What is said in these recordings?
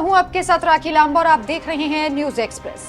हूं आपके साथ राखी लांबा और आप देख रहे हैं न्यूज एक्सप्रेस।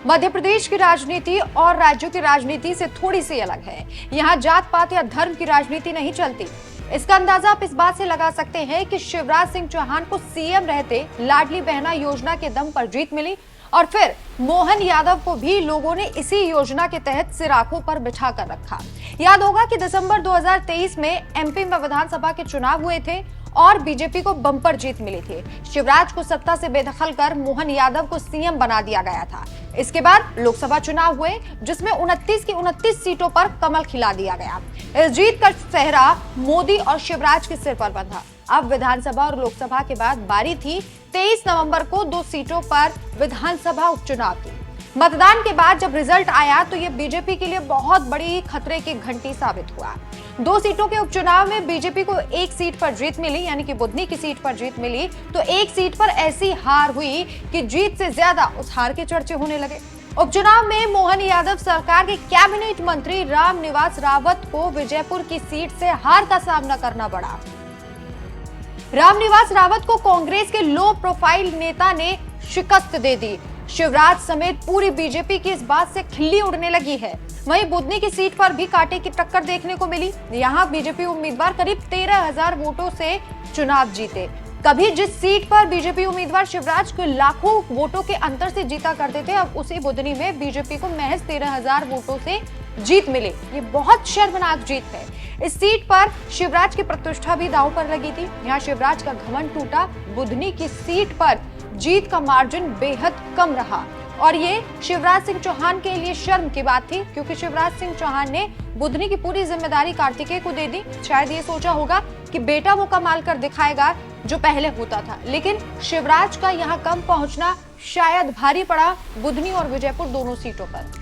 मध्य प्रदेश की राजनीति और राज्यों की राजनीति से थोड़ी सी अलग है। यहाँ जात पात या धर्म की राजनीति नहीं चलती। इसका अंदाजा आप इस बात से लगा सकते हैं कि शिवराज सिंह चौहान को सीएम रहते लाडली बहना योजना के दम पर जीत मिली और फिर मोहन यादव को भी लोगों ने इसी योजना के तहत सिर आंखों पर बिठा कर रखा। याद होगा कि दिसंबर 2023 में एमपी में विधानसभा के चुनाव हुए थे और बीजेपी को बम्पर जीत मिली थी। शिवराज को सत्ता से बेदखल कर मोहन यादव को सीएम बना दिया गया था। इसके बाद लोकसभा चुनाव हुए जिसमें 29 की 29 सीटों पर कमल खिला दिया गया। इस जीत का सेहरा मोदी और शिवराज के सिर पर बंधा। अब विधानसभा और लोकसभा के बाद बारी थी 23 नवंबर को 2 सीटों पर विधानसभा उपचुनाव की। मतदान के बाद जब रिजल्ट आया तो ये बीजेपी के लिए बहुत बड़ी खतरे की घंटी साबित हुआ। 2 सीटों के उपचुनाव में बीजेपी को 1 सीट पर जीत मिली, यानी कि बुधनी की सीट पर जीत मिली, तो 1 सीट पर ऐसी हार हुई कि जीत से ज्यादा उस हार के चर्चे होने लगे। उपचुनाव में मोहन यादव सरकार के कैबिनेट मंत्री रामनिवास रावत को विजयपुर की सीट से हार का सामना करना पड़ा। रामनिवास रावत को कांग्रेस के लो प्रोफाइल नेता ने शिकस्त दे दी। शिवराज समेत पूरी बीजेपी की इस बात से खिल्ली उड़ने लगी है। वहीं बुधनी की सीट पर भी कांटे की टक्कर देखने को मिली। यहां बीजेपी उम्मीदवार करीब 13,000 वोटों से चुनाव जीते। कभी जिस सीट पर बीजेपी उम्मीदवार शिवराज को लाखों वोटों के अंतर से जीता करते थे, अब उसी बुधनी में बीजेपी को महज 13,000 वोटों से जीत मिली। ये बहुत शर्मनाक जीत है। इस सीट पर शिवराज की प्रतिष्ठा भी दांव पर लगी थी। यहाँ शिवराज का घमंड टूटा। बुधनी की सीट पर जीत का मार्जिन बेहद कम रहा और ये शिवराज सिंह चौहान के लिए शर्म की बात थी, क्योंकि शिवराज सिंह चौहान ने बुधनी की पूरी जिम्मेदारी कार्तिकेय को दे दी। शायद ये सोचा होगा कि बेटा वो कमाल कर दिखाएगा जो पहले होता था, लेकिन शिवराज का यहाँ कम पहुंचना शायद भारी पड़ा बुधनी और विजयपुर दोनों सीटों पर।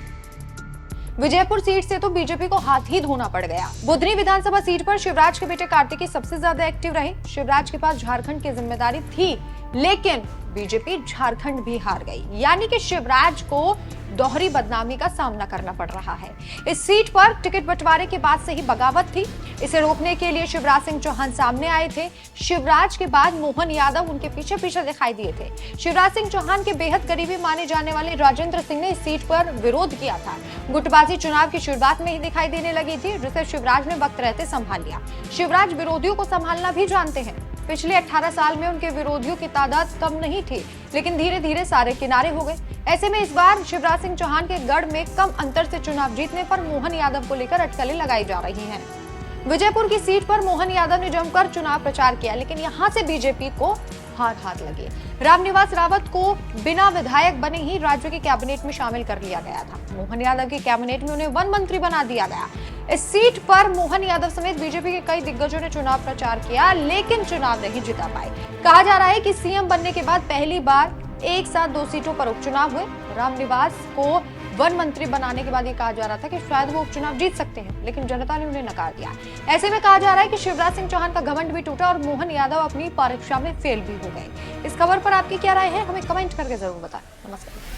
विजयपुर सीट से तो बीजेपी को हाथ ही धोना पड़ गया। बुधनी विधानसभा सीट पर शिवराज के बेटे कार्तिकेय सबसे ज्यादा एक्टिव रहे। शिवराज के पास झारखंड की जिम्मेदारी थी, लेकिन बीजेपी झारखंड भी हार गई, यानी कि शिवराज को दोहरी बदनामी का सामना करना पड़ रहा है। इस सीट पर टिकट बंटवारे के बाद से ही बगावत थी। इसे रोकने के लिए शिवराज सिंह चौहान सामने आए थे। शिवराज के बाद मोहन यादव उनके पीछे पीछे दिखाई दिए थे। शिवराज सिंह चौहान के बेहद करीबी माने जाने वाले राजेंद्र सिंह ने इस सीट पर विरोध किया था। गुटबाजी चुनाव की शुरुआत में ही दिखाई देने लगी थी, जिसे शिवराज ने वक्त रहते संभाल लिया। शिवराज विरोधियों को संभालना भी जानते हैं। पिछले 18 साल में उनके विरोधियों की तादाद कम नहीं थी, लेकिन धीरे धीरे सारे किनारे हो गए। ऐसे में इस बार शिवराज सिंह चौहान के गढ़ में कम अंतर से चुनाव जीतने पर मोहन यादव को लेकर अटकलें लगाई जा रही हैं। विजयपुर की सीट पर मोहन यादव ने जमकर चुनाव प्रचार किया, लेकिन यहां से बीजेपी को हाथ लगे। रामनिवास रावत को बिना विधायक बने ही राज्य के कैबिनेट में शामिल कर लिया गया था। मोहन यादव की कैबिनेट में उन्हें वन मंत्री बना दिया गया। इस सीट पर मोहन यादव समेत बीजेपी के कई दिग्गजों ने चुनाव प्रचार किया, लेकिन चुनाव नहीं जीता पाए। कहा जा रहा है कि सीएम बनने के बाद पहली बार एक साथ 2 सीटों पर उपचुनाव हुए। रामनिवास को वन मंत्री बनाने के बाद ये कहा जा रहा था कि शायद वो उपचुनाव जीत सकते हैं, लेकिन जनता ने उन्हें नकार दिया। ऐसे में कहा जा रहा है कि शिवराज सिंह चौहान का घमंड भी टूटा और मोहन यादव अपनी परीक्षा में फेल भी हो गए। इस खबर पर आपकी क्या राय है, हमें कमेंट करके जरूर बताएं। नमस्कार।